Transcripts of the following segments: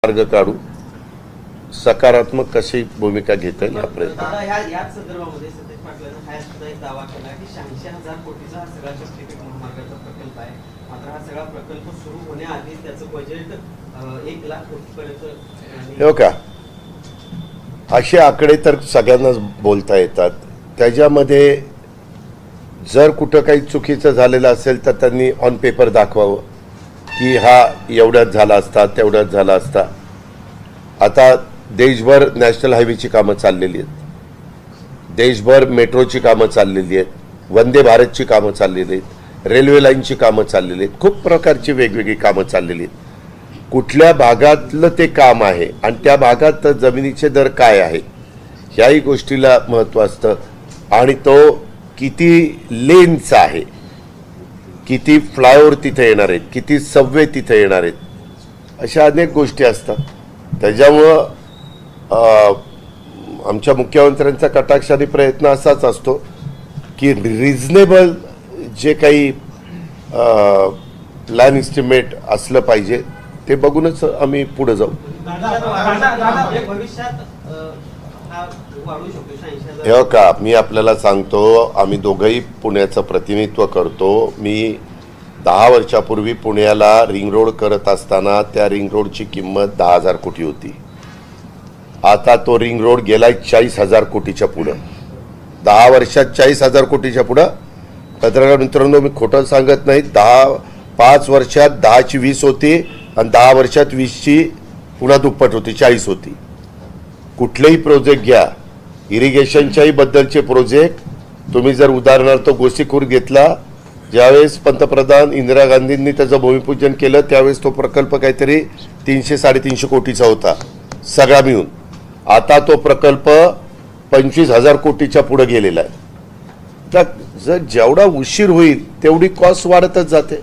मार्ग काढू, सकारात्मक कशी भूमिका घेता येईल हा प्रयत्न. याच संदर्भामध्ये सतेज पाटलांनी हा सुद्धा एक दावा केला की 86,000 कोटीचा हा सगळा शक्तीपीठ महामार्गाचा प्रकल्प आहे. मात्र हा सगळा प्रकल्प सुरू होण्याआधी त्याचं बजेट 1 लाख कोटीपर्यंत. हो का, असे आकडे तर सगळ्यांनाच बोलता येतात. त्याच्यामध्ये जर कुठं काही चुकीचं झालेलं असेल तर त्यांनी ऑन पेपर दाखवावं की हा एवढ्यात झाला असता, तेवढ्यात झाला असता. आता देशभर नॅशनल हायवेची कामं चाललेली आहेत, देशभर मेट्रोची कामं चाललेली आहेत, वंदे भारतची कामं चाललेली आहेत, रेल्वे लाईनची कामं चाललेली आहेत, खूप प्रकारची वेगवेगळी कामं चाललेली आहेत. कुठल्या भागातलं ते काम आहे आणि त्या भागात जमिनीचे दर काय आहे ह्याही गोष्टीला महत्त्व असतं. आणि तो किती लेनचा आहे, किती फ्लायओव्हर तिथे येणार आहेत, किती सबवे तिथे येणार आहेत, अशा अनेक गोष्टी असतात. त्याच्यामुळं आमच्या मुख्यमंत्र्यांचा कटाक्षाने प्रयत्न असाच असतो की रिझनेबल जे काही प्लॅन इस्टिमेट असलं पाहिजे ते बघूनच आम्ही पुढे जाऊ. हो का, मी आपल्याला सांगतो, आम्ही दोघंही पुण्याचं प्रतिनिधित्व करतो. मी 10 वर्षापूर्वी पुण्याला रिंग रोड करत असताना त्या रिंग रोडची किंमत 10,000 कोटी होती. आता तो रिंग रोड गेलाय 40,000 कोटीच्या पुढं. 10 वर्षात 40,000 कोटीच्या पुढं. पत्रकार मित्रांनो, मी खोटं सांगत नाही. 5 वर्षात 10ची 20 होती आणि 10 वर्षात 20ची पुन्हा दुप्पट होती, 40 होती. कुठलेही प्रोजेक्ट घ्या, इरिगेशनच्याही बद्दलचे प्रोजेक्ट तुम्ही जर उदाहरणार्थ गोसीखुर्द घेतला, ज्यावेळेस पंतप्रधान इंदिरा गांधींनी त्याचं भूमिपूजन केलं त्यावेळेस तो प्रकल्प काहीतरी 300-350 कोटीचा होता सगळा मिळून. आता तो प्रकल्प 25,000 कोटीच्या पुढे गेलेला आहे. तर जर जेवढा उशीर होईल तेवढी कॉस्ट वाढतच जाते.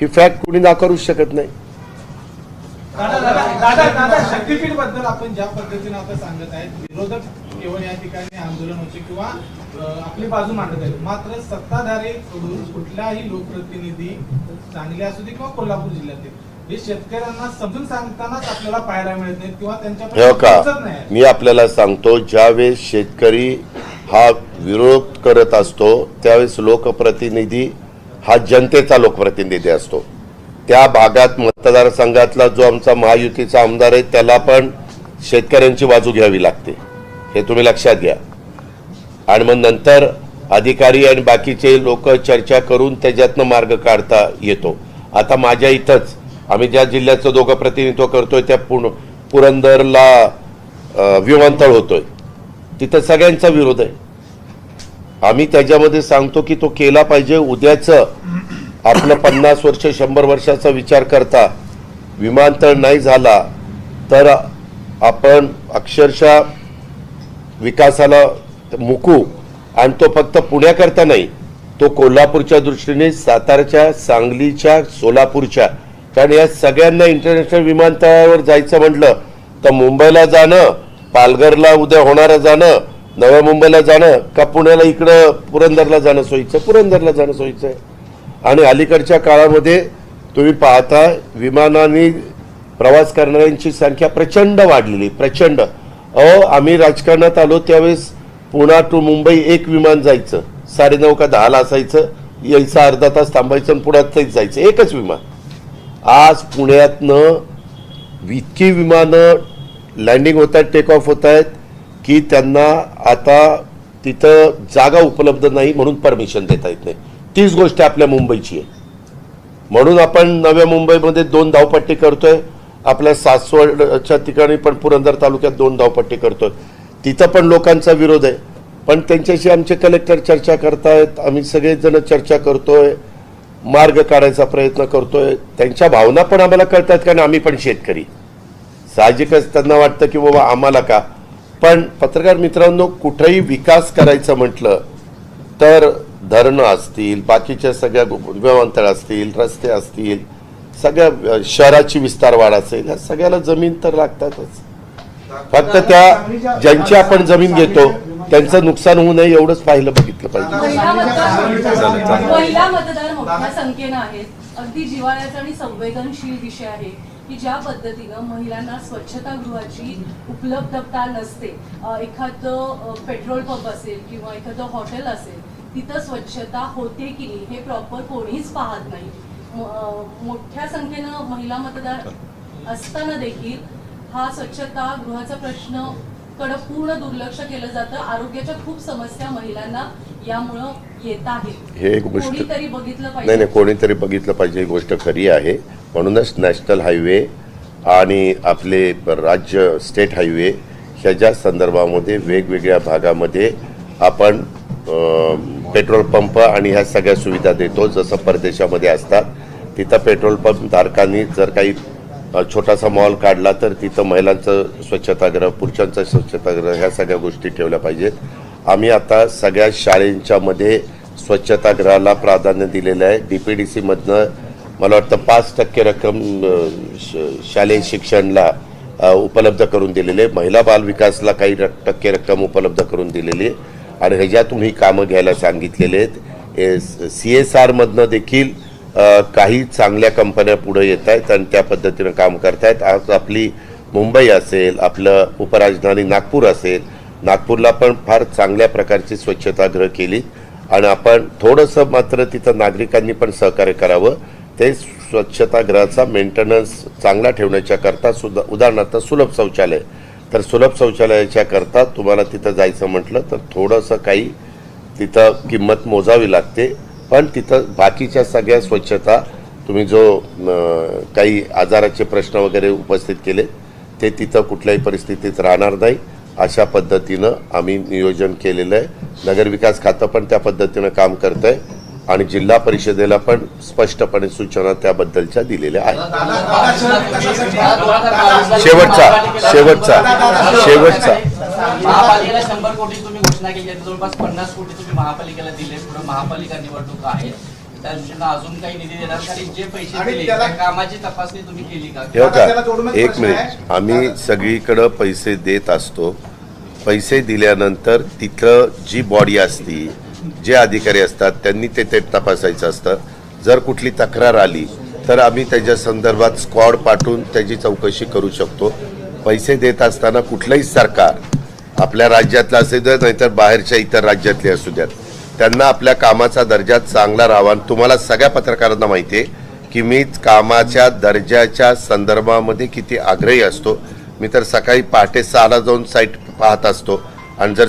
ही फॅक्ट कोणी नाकारूच शकत नाही. दादा शक्तीपीठ बद्दल आपण ज्या पद्धतीने आता सांगत आहेत, विरोधक केवळ या ठिकाणी आंदोलन होते किंवा आपली बाजू मांडत आहेत, मात्र सत्ताधारी सोडून कुठलाही लोकप्रतिनिधी चांगले असू दे किंवा कोल्हापूर जिल्ह्यातील हे शेतकऱ्यांना समजून सांगतानाच आपल्याला पाहायला मिळत नाही किंवा त्यांच्या. मी आपल्याला सांगतो, ज्यावेळेस शेतकरी हा विरोध करत असतो त्यावेळेस लोकप्रतिनिधी हा जनतेचा लोकप्रतिनिधी असतो. त्या भागात मतदारसंघातला जो आमचा महायुतीचा आमदार आहे त्याला पण शेतकऱ्यांची बाजू घ्यावी लागते, हे तुम्ही लक्षात घ्या. आणि मग नंतर अधिकारी आणि बाकीचे लोक चर्चा करून त्याच्यातनं मार्ग काढता येतो. आता माझ्या इथंच आम्ही ज्या जिल्ह्याचं दोघं प्रतिनिधित्व करतोय त्या पुरंदरला विमानतळ होतोय, तिथं सगळ्यांचा विरोध आहे. आम्ही त्याच्यामध्ये सांगतो की तो केला पाहिजे. उद्याचं आपलं 50 वर्ष 100 वर्षाचा विचार करता विमानतळ नाही झाला तर आपण अक्षरशः विकासाला मुकू. आणि तो फक्त पुण्याकरता नाही, तो कोल्हापूरच्या दृष्टीने, सातारच्या, सांगलीच्या, सोलापूरच्या, कारण या सगळ्यांना इंटरनॅशनल विमानतळावर जायचं म्हटलं तर मुंबईला जाणं, पालघरला उद्या होणारं जाणं, नव्या मुंबईला जाणं का पुण्याला इकडं पुरंदरला जाणं सोयीचं, पुरंदरला जाणं सोयीचं आहे. आणि अलीकडच्या काळामध्ये तुम्ही पाहता विमानाने प्रवास करणाऱ्यांची संख्या प्रचंड वाढलेली, प्रचंड. आम्ही राजकारणात आलो त्यावेळेस पुणा टू मुंबई एक विमान जायचं, 9:30 का 10ला असायचं, यायचं अर्धा तास थांबायचं आणि पुण्यात जायचं, एकच विमान. आज पुण्यातनं इतकी विमानं लँडिंग होत आहेत, टेक ऑफ होत आहेत की त्यांना आता तिथं जागा उपलब्ध नाही म्हणून परमिशन देता येत नाही. तीच गोष्ट आपल्या मुंबईची आहे. म्हणून आपण नव्या मुंबईमध्ये 2 धावपट्टी करतोय, आपल्या सासवडच्या ठिकाणी पण पुरंदर तालुक्यात 2 धावपट्टी करतोय. तिथं पण लोकांचा विरोध आहे, पण त्यांच्याशी आमचे कलेक्टर चर्चा करतायत, आम्ही सगळेजण चर्चा करतोय, मार्ग काढायचा प्रयत्न करतोय. त्यांच्या भावना पण आम्हाला कळतात, कारण आम्ही पण शेतकरी. साहजिकच त्यांना वाटतं की बाबा आम्हाला का. पण पत्रकार मित्रांनो, कुठेही विकास करायचं म्हटलं तर धरणं असतील, बाकीच्या सगळ्या विमानतळ असतील, रस्ते असतील, सगळ्या शहराची विस्तार वाढ असेल, या सगळ्याला जमीन तर लागतातच. फक्त त्या ज्यांची आपण जमीन घेतो त्यांचं नुकसान होऊ नये एवढंच पाहिलं बघितलं पाहिजे. महिला मतदार मोठ्या संख्येने आहेत, अगदी जिव्हाळ्याचा आणि संवेदनशील विषय आहे. की ज्या पद्धतीनं महिलांना स्वच्छतागृहाची उपलब्धता नसते, एखादं पेट्रोल पंप असेल किंवा एखादं हॉटेल असेल, तिथं स्वच्छता होते की नाही हे प्रॉपर कोणीच पाहत नाही. मोठ्या संख्येनं महिला मतदार असताना देखील हा स्वच्छतागृहाचा प्रश्न कडे पूर्ण दुर्लक्ष केलं जातं. आरोग्याच्या खूप समस्या महिलांना यामुळं येत आहेत. हे एक गोष्ट कोणीतरी बघितलं नाही पाहिजे. नाही कोणीतरी बघितलं पाहिजे, ही गोष्ट खरी आहे. म्हणूनच नॅशनल हायवे आणि आपले राज्य स्टेट हायवे ह्याच्या संदर्भामध्ये वेगवेगळ्या भागामध्ये आपण पेट्रोल पंप आणि ह्या सगळ्या सुविधा देतो. जसं परदेशामध्ये असतात तिथं पेट्रोल पंप धारकांनी जर काही छोटासा मॉल काढला तर तिथं महिलांचं स्वच्छतागृह, पुरुषांचं स्वच्छतागृह ह्या सगळ्या गोष्टी ठेवल्या पाहिजेत. आम्ही आता सगळ्या शाळेंच्या मध्ये स्वच्छतागृहाला प्राधान्य दिलेलं आहे. DPDC मधनं मला वाटतं 5% रक्कम शालेय शिक्षणला उपलब्ध करून दिलेले, महिला बाल विकासला काही टक्के रक्कम उपलब्ध करून दिलेली आहे आणि ह्याच्यातून ही कामं घ्यायला सांगितलेले आहेत. CSR मधनं देखील काही चांगल्या कंपन्या पुढे येत आहेत आणि त्या पद्धतीनं काम करतायत. आज आपली मुंबई असेल, आपलं उपराजधानी नागपूर असेल, नागपूरला पण फार चांगल्या प्रकारची स्वच्छतागृह केली आणि आपण थोडंसं मात्र तिथं नागरिकांनी पण सहकार्य करावं. ते स्वच्छतागृहाचा मेंटेनन्स चांगला ठेवण्याच्या करता सुद्धा, उदाहरणार्थ सुलभ शौचालय, तर सुलभ शौचालयाच्या करता तुम्हाला तिथं जायचं म्हटलं तर थोडंसं काही तिथं किंमत मोजावी लागते. पण तिथं बाकीच्या सगळ्या स्वच्छता, तुम्ही जो काही आजाराचे प्रश्न वगैरे उपस्थित केले ते तिथं कुठल्याही परिस्थितीत राहणार नाही. अशा पद्धतीनं आम्ही नियोजन केलेलं आहे. नगरविकास खातं पण त्या पद्धतीनं काम करत आहे आणि जिल्हा परिषदेला पण स्पष्टपणे सूचना त्याबद्दलच्या दिलेल्या आहेत. शेवटचा महापालिकेला 100 कोटी तुम्ही घोषणा केली आहे, जवळपास 50 कोटी तुम्ही महापालिकेला दिले. पुढे महापालिका निवडणूक आहेत, त्या दृष्टीनं अजून काही निधी देणार आणि जे पैसे दिले त्या कामाची तपासणी तुम्ही केली का? हे का एक मिनिट, आम्ही सगळीकडं पैसे देत असतो. पैसे दिल्यानंतर तिथं जी बॉडी असती, जे अधिकारी असतात त्यांनी ते तपासायचं असतं. जर कुठली तक्रार आली तर आम्ही त्याच्या संदर्भात स्क्वॉड पाठवून त्याची चौकशी करू शकतो. पैसे देत असताना कुठलंही सरकार, आपल्या राज्यातलं असेल तर नाहीतर बाहेरच्या इतर राज्यातले असू द्यात, त्यांना आपल्या कामाचा दर्जा चांगला राहावा. तुम्हाला सगळ्या पत्रकारांना माहिती आहे की मी कामाच्या दर्जाच्या संदर्भामध्ये किती आग्रही असतो. मी तर सकाळी पहाटे 6ला जाऊन साईट पाहत असतो आणि जर